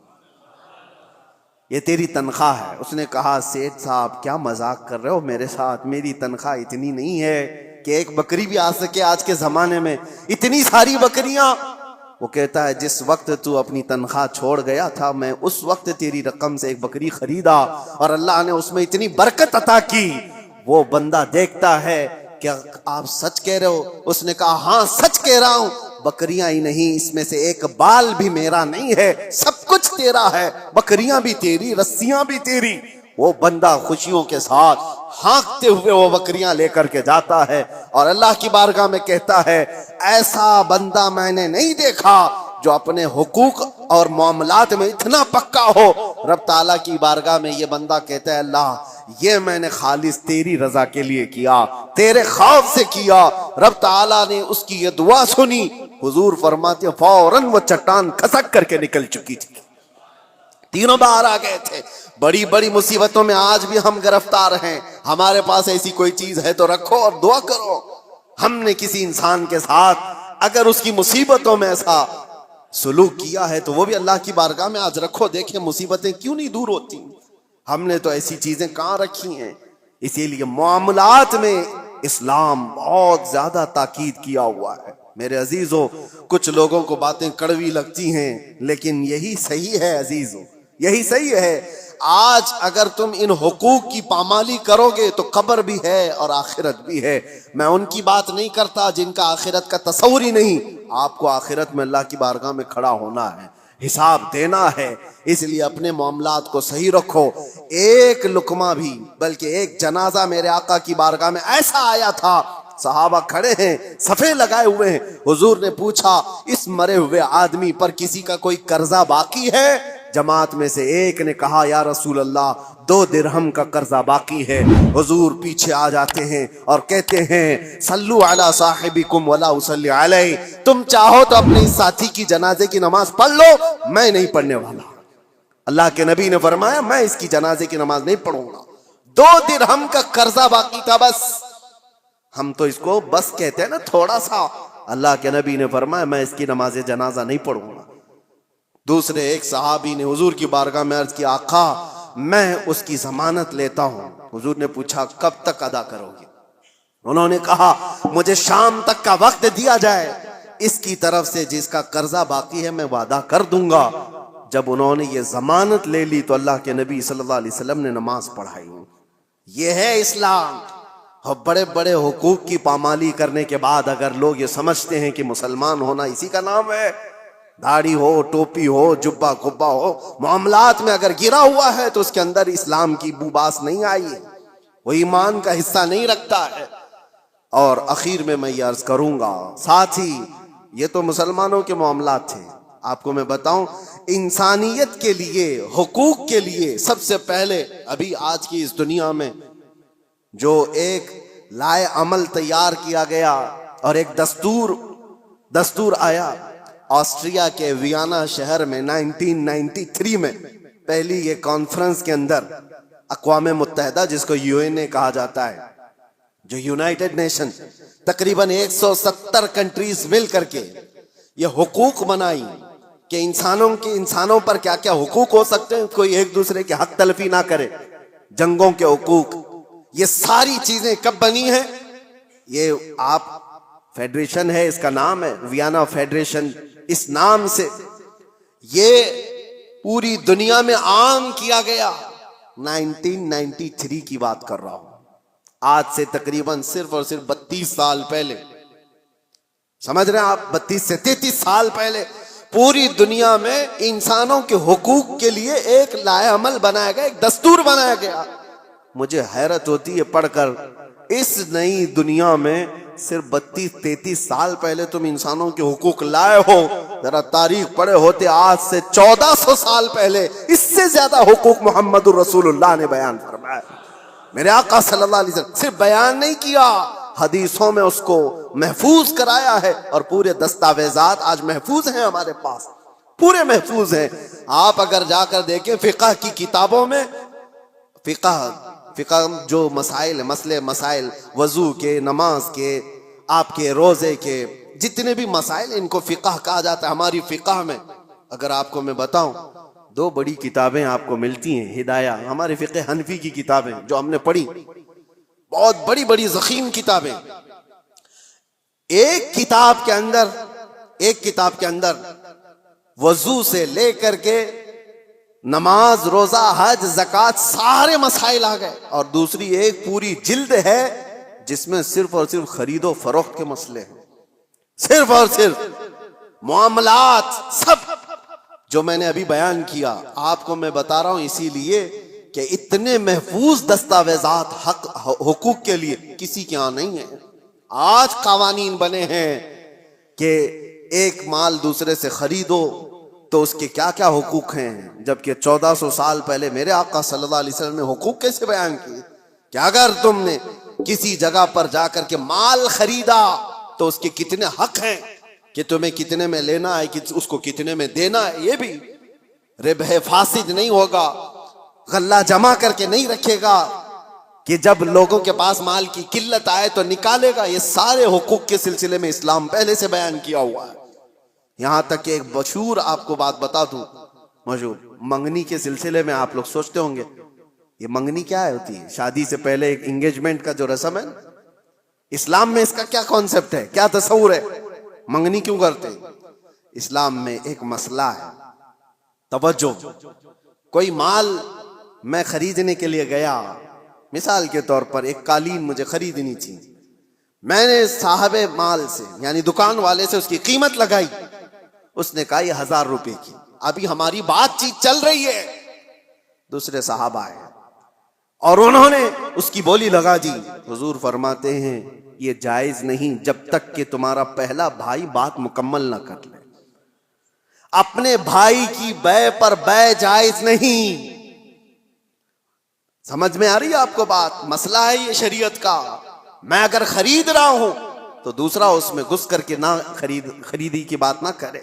یہ تیری تنخواہ ہے. اس نے کہا سیٹھ صاحب کیا مذاق کر رہے ہو میرے ساتھ, میری تنخواہ اتنی نہیں ہے کہ ایک بکری بھی آ سکے آج کے زمانے میں, اتنی ساری بکریاں. وہ کہتا ہے جس وقت تو اپنی تنخواہ چھوڑ گیا تھا میں اس وقت تیری رقم سے ایک بکری خریدا اور اللہ نے اس میں اتنی برکت عطا کی. وہ بندہ دیکھتا ہے کہ آپ سچ کہہ رہے ہو. اس نے کہا ہاں سچ کہہ رہا ہوں, بکریاں ہی نہیں اس میں سے ایک بال بھی میرا نہیں ہے, سب کچھ تیرا ہے, بکریاں بھی تیری, رسیاں بھی تیری. وہ بندہ خوشیوں کے ساتھ ہانکتے ہوئے وہ بکریاں لے کر کے جاتا ہے اور اللہ کی بارگاہ میں کہتا ہے ایسا بندہ میں نے نہیں دیکھا جو اپنے حقوق اور معاملات میں اتنا پکا ہو. رب تعالیٰ کی بارگاہ میں یہ بندہ کہتا ہے اللہ یہ میں نے خالص تیری رضا کے لیے کیا, تیرے خوف سے کیا. رب تعالیٰ نے اس کی یہ دعا سنی. حضور فرماتے فوراً وہ چٹان کھسک کر کے نکل چکی تھی, تینوں باہر آ گئے تھے. بڑی بڑی مصیبتوں میں آج بھی ہم گرفتار ہیں. ہمارے پاس ایسی کوئی چیز ہے تو رکھو اور دعا کرو. ہم نے کسی انسان کے ساتھ اگر اس کی مصیبتوں میں ایسا سلوک کیا ہے تو وہ بھی اللہ کی بارگاہ میں آج رکھو, دیکھیں مصیبتیں کیوں نہیں دور ہوتی. ہم نے تو ایسی چیزیں کہاں رکھی ہیں. اسی لیے معاملات میں اسلام بہت زیادہ تاکید کیا ہوا ہے. میرے عزیزو, کچھ لوگوں کو باتیں کڑوی لگتی ہیں لیکن یہی صحیح ہے عزیزو, یہی صحیح ہے. آج اگر تم ان حقوق کی پامالی کرو گے تو قبر بھی ہے اور آخرت بھی ہے. میں ان کی بات نہیں کرتا جن کا آخرت کا تصور ہی نہیں. آپ کو آخرت میں اللہ کی بارگاہ میں کھڑا ہونا ہے, حساب دینا ہے, اس لیے اپنے معاملات کو صحیح رکھو. ایک لقمہ بھی بلکہ ایک جنازہ میرے آقا کی بارگاہ میں ایسا آیا تھا, صحابہ کھڑے ہیں, صفے لگائے ہوئے ہیں. حضور نے پوچھا اس مرے ہوئے آدمی پر کسی کا کوئی قرضہ باقی ہے؟ جماعت میں سے ایک نے کہا یا رسول اللہ 2 درہم کا قرضہ باقی ہے. حضور پیچھے آ جاتے ہیں اور کہتے ہیں صلو علی صاحبکم ولا اصلی علیہ, تم چاہو تو اپنے اس ساتھی کی جنازے کی نماز پڑھ لو, میں نہیں پڑھنے والا. اللہ کے نبی نے فرمایا میں اس کی جنازے کی نماز نہیں پڑھوں گا. 2 درہم کا قرضہ باقی تھا بس. ہم تو اس کو بس کہتے ہیں نا تھوڑا سا. اللہ کے نبی نے فرمایا میں اس کی نماز جنازہ نہیں پڑھوں گا. دوسرے ایک صحابی نے حضور کی بارگاہ میں عرض کیا آقا میں اس کی ضمانت لیتا ہوں. حضور نے پوچھا کب تک ادا کرو گے؟ انہوں نے کہا مجھے شام تک کا وقت دیا جائے, اس کی طرف سے جس کا قرضہ باقی ہے میں وعدہ کر دوں گا. جب انہوں نے یہ ضمانت لے لی تو اللہ کے نبی صلی اللہ علیہ وسلم نے نماز پڑھائی. یہ ہے اسلام. اور بڑے بڑے حقوق کی پامالی کرنے کے بعد اگر لوگ یہ سمجھتے ہیں کہ مسلمان ہونا اسی کا نام ہے, داڑھی ہو, ٹوپی ہو, جبہ کبا ہو, معاملات میں اگر گرا ہوا ہے تو اس کے اندر اسلام کی بو باس نہیں آئی ہے, وہ ایمان کا حصہ نہیں رکھتا ہے. اور اخیر میں یہ عرض کروں گا, ساتھ ہی یہ تو مسلمانوں کے معاملات تھے, آپ کو میں بتاؤں انسانیت کے لیے, حقوق کے لیے سب سے پہلے ابھی آج کی اس دنیا میں جو ایک لائے عمل تیار کیا گیا اور ایک دستور آیا آسٹریا کے ویانا شہر میں 1993 میں پہلی یہ کانفرنس کے اندر اقوام متحدہ جس کو UN کہا جاتا ہے, جو یونائٹڈ نیشن, تقریباً 170 کنٹریز مل کر کے یہ حقوق بنائی کہ انسانوں پر کیا کیا حقوق ہو سکتے ہیں, کوئی ایک دوسرے کے حق تلفی نہ کرے, جنگوں کے حقوق. یہ ساری چیزیں کب بنی ہیں؟ یہ آپ فیڈریشن ہے, اس کا نام ہے ویانا فیڈریشن, اس نام سے یہ پوری دنیا میں عام کیا گیا. 1993 کی بات کر رہا ہوں, آج سے تقریباً صرف اور صرف 32 سال پہلے, سمجھ رہے ہیں آپ, 32 سے 33 سال پہلے پوری دنیا میں انسانوں کے حقوق کے لیے ایک لائحہ عمل بنایا گیا, ایک دستور بنایا گیا. مجھے حیرت ہوتی ہے پڑھ کر, اس نئی دنیا میں صرف 32-33 سال پہلے تم انسانوں کے حقوق لائے ہو. ذرا تاریخ پڑھے ہوتے آج سے 1400 سال پہلے اس سے زیادہ حقوق محمد الرسول اللہ نے بیان فرمایا. میرے آقا صلی اللہ علیہ وسلم صرف بیان نہیں کیا, حدیثوں میں اس کو محفوظ کرایا ہے, اور پورے دستاویزات آج محفوظ ہیں ہمارے پاس, پورے محفوظ ہیں. آپ اگر جا کر دیکھیں فقہ کی کتابوں میں, فقہ جو مسائل وضو کے, نماز کے, آپ کے روزے کے, جتنے بھی مسائل ان کو فقہ کہا جاتا ہے. ہماری فقہ میں اگر آپ کو میں بتاؤں 2 بڑی کتابیں آپ کو ملتی ہیں, ہدایہ, ہمارے فقہ حنفی کی کتابیں جو ہم نے پڑھی, بہت بڑی بڑی ضخیم کتابیں. ایک کتاب کے اندر وضو سے لے کر کے نماز, روزہ, حج, زکوٰۃ سارے مسائل آ گئے. اور دوسری ایک پوری جلد ہے جس میں صرف اور صرف خرید و فروخت کے مسئلے ہیں, صرف اور صرف معاملات, سب جو میں نے ابھی بیان کیا آپ کو میں بتا رہا ہوں اسی لیے کہ اتنے محفوظ دستاویزات حقوق کے لیے کسی کے ہاں نہیں ہیں. آج قوانین بنے ہیں کہ ایک مال دوسرے سے خریدو تو اس کے کیا کیا حقوق ہیں, جبکہ 1400 سال پہلے میرے آقا صلی اللہ علیہ وسلم نے حقوق کیسے بیان کیے کہ اگر تم نے کسی جگہ پر جا کر کے مال خریدا تو اس کے کتنے حق ہیں, کہ تمہیں کتنے میں لینا ہے, کہ اس کو کتنے میں دینا ہے. یہ بھی ربح فاسد نہیں ہوگا, غلہ جمع کر کے نہیں رکھے گا کہ جب لوگوں کے پاس مال کی قلت آئے تو نکالے گا. یہ سارے حقوق کے سلسلے میں اسلام پہلے سے بیان کیا ہوا ہے. یہاں تک کہ ایک مشہور آپ کو بات بتا دوں, مشہور منگنی کے سلسلے میں آپ لوگ سوچتے ہوں گے یہ منگنی کیا ہوتی ہے, شادی سے پہلے ایک انگیجمنٹ کا جو رسم ہے, اسلام میں اس کا کیا کانسیپٹ ہے, کیا تصور ہے, منگنی کیوں کرتے ہیں؟ اسلام میں ایک مسئلہ ہے, توجہ. کوئی مال میں خریدنے کے لیے گیا, مثال کے طور پر ایک قالین مجھے خریدنی تھی, میں نے صاحب مال سے یعنی دکان والے سے اس کی قیمت لگائی, اس نے کہا یہ 1000 روپے کی. ابھی ہماری بات چیت چل رہی ہے, دوسرے صحابہ آئے اور انہوں نے اس کی بولی لگا دی. حضور فرماتے ہیں یہ جائز نہیں جب تک کہ تمہارا پہلا بھائی بات مکمل نہ کر لے. اپنے بھائی کی بے پر بے جائز نہیں. سمجھ میں آ رہی ہے آپ کو بات؟ مسئلہ ہے یہ شریعت کا. میں اگر خرید رہا ہوں تو دوسرا اس میں گھس کر کے نہ خریدی کی بات نہ کرے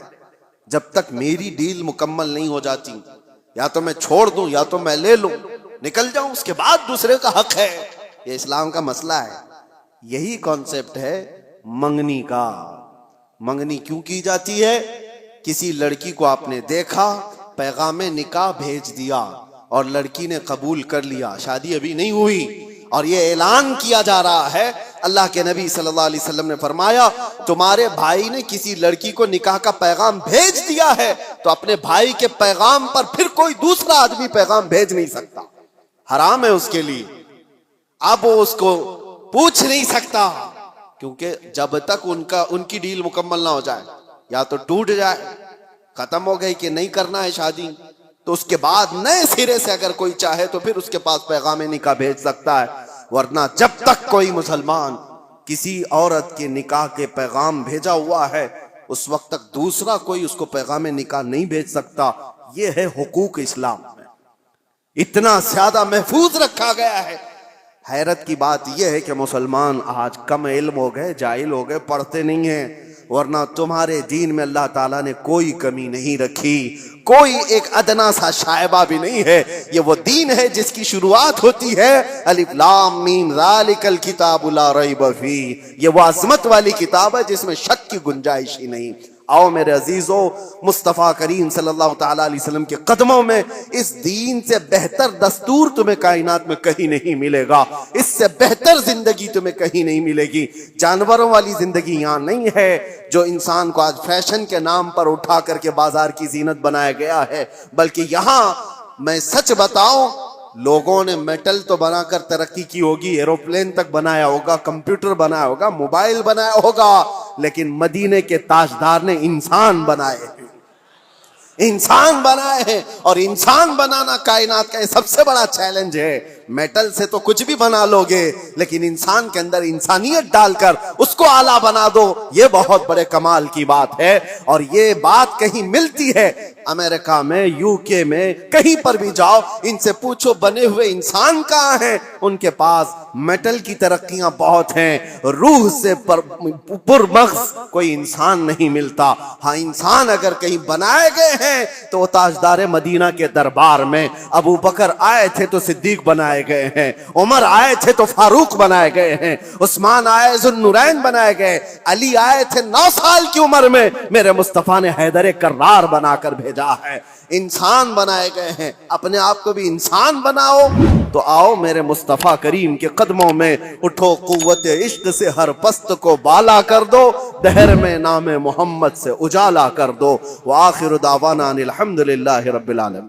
جب تک میری ڈیل مکمل نہیں ہو جاتی. یا تو میں چھوڑ دوں یا تو میں لے لوں، نکل جاؤں، اس کے بعد دوسرے کا حق ہے. یہ اسلام کا مسئلہ ہے. یہی کانسیپٹ ہے منگنی کا. منگنی کیوں کی جاتی ہے؟ کسی لڑکی کو آپ نے دیکھا، پیغام نکاح بھیج دیا اور لڑکی نے قبول کر لیا، شادی ابھی نہیں ہوئی، اور یہ اعلان کیا جا رہا ہے. اللہ کے نبی صلی اللہ علیہ وسلم نے فرمایا تمہارے بھائی نے کسی لڑکی کو نکاح کا پیغام بھیج دیا ہے تو اپنے بھائی کے پیغام پر پھر کوئی دوسرا آدمی پیغام بھیج نہیں سکتا، حرام ہے اس کے لیے. اب وہ اس کو پوچھ نہیں سکتا، کیونکہ جب تک ان کی ڈیل مکمل نہ ہو جائے، یا تو ٹوٹ جائے، ختم ہو گئی کہ نہیں کرنا ہے شادی، تو اس کے بعد نئے سرے سے اگر کوئی چاہے تو پھر اس کے پاس پیغام نکاح بھیج سکتا ہے. ورنہ جب تک کوئی مسلمان کسی عورت کے نکاح کے پیغام بھیجا ہوا ہے اس وقت تک دوسرا کوئی اس کو پیغام نکاح نہیں بھیج سکتا. یہ ہے حقوق اسلام میں، اتنا زیادہ محفوظ رکھا گیا ہے. حیرت کی بات یہ ہے کہ مسلمان آج کم علم ہو گئے، جاہل ہو گئے، پڑھتے نہیں ہیں. ورنہ تمہارے دین میں اللہ تعالیٰ نے کوئی کمی نہیں رکھی، کوئی ایک ادنا سا شائبہ بھی نہیں ہے. یہ وہ دین ہے جس کی شروعات ہوتی ہے الف لام میم ذالک الکتاب لا ریب فیہ. یہ وہ عظمت والی کتاب ہے جس میں شک کی گنجائش ہی نہیں. آؤ میرے عزیزو، مصطفیٰ کریم صلی اللہ تعالیٰ علیہ وسلم کے قدموں میں اس دین سے بہتر دستور تمہیں کائنات میں کہیں نہیں ملے گا، اس سے بہتر زندگی تمہیں کہیں نہیں ملے گی. جانوروں والی زندگی یہاں نہیں ہے جو انسان کو آج فیشن کے نام پر اٹھا کر کے بازار کی زینت بنایا گیا ہے، بلکہ یہاں میں سچ بتاؤں لوگوں نے میٹل تو بنا کر ترقی کی ہوگی، ایروپلین تک بنایا ہوگا، کمپیوٹر بنایا ہوگا، موبائل بنایا ہوگا، لیکن مدینے کے تاجدار نے انسان بنائے ہیں، انسان بنائے ہیں. اور انسان بنانا کائنات کا سب سے بڑا چیلنج ہے. میٹل سے تو کچھ بھی بنا لو گے لیکن انسان کے اندر انسانیت ڈال کر اس کو اعلیٰ بنا دو، یہ بہت بڑے کمال کی بات ہے. اور یہ بات کہیں ملتی ہے امریکہ میں، یو کے میں، کہیں پر بھی جاؤ ان سے پوچھو بنے ہوئے انسان کہاں ہیں، ان کے پاس میٹل کی ترقیاں بہت ہیں، روح سے پرمغز کوئی انسان نہیں ملتا. ہاں انسان اگر کہیں بنائے گئے ہیں تو وہ تاجدار مدینہ کے دربار میں ابو بکر آئے تھے تو صدیق بنائے گئے ہیں، عمر آئے تھے تو فاروق بنائے گئے ہیں، عثمان آئے ذوالنورین بنائے گئے، علی آئے تھے 9 سال کی عمر میں، میرے مصطفیٰ نے حیدر کرار بنا کر بھیجا ہے. انسان بنائے گئے ہیں. اپنے آپ کو بھی انسان بناؤ تو آؤ میرے مصطفیٰ کریم کے قدموں میں اٹھو، قوت عشق سے ہر پست کو بالا کر دو، دہر میں نام محمد سے اجالا کر دو. وآخر دعوانا الحمدللہ رب العالمین.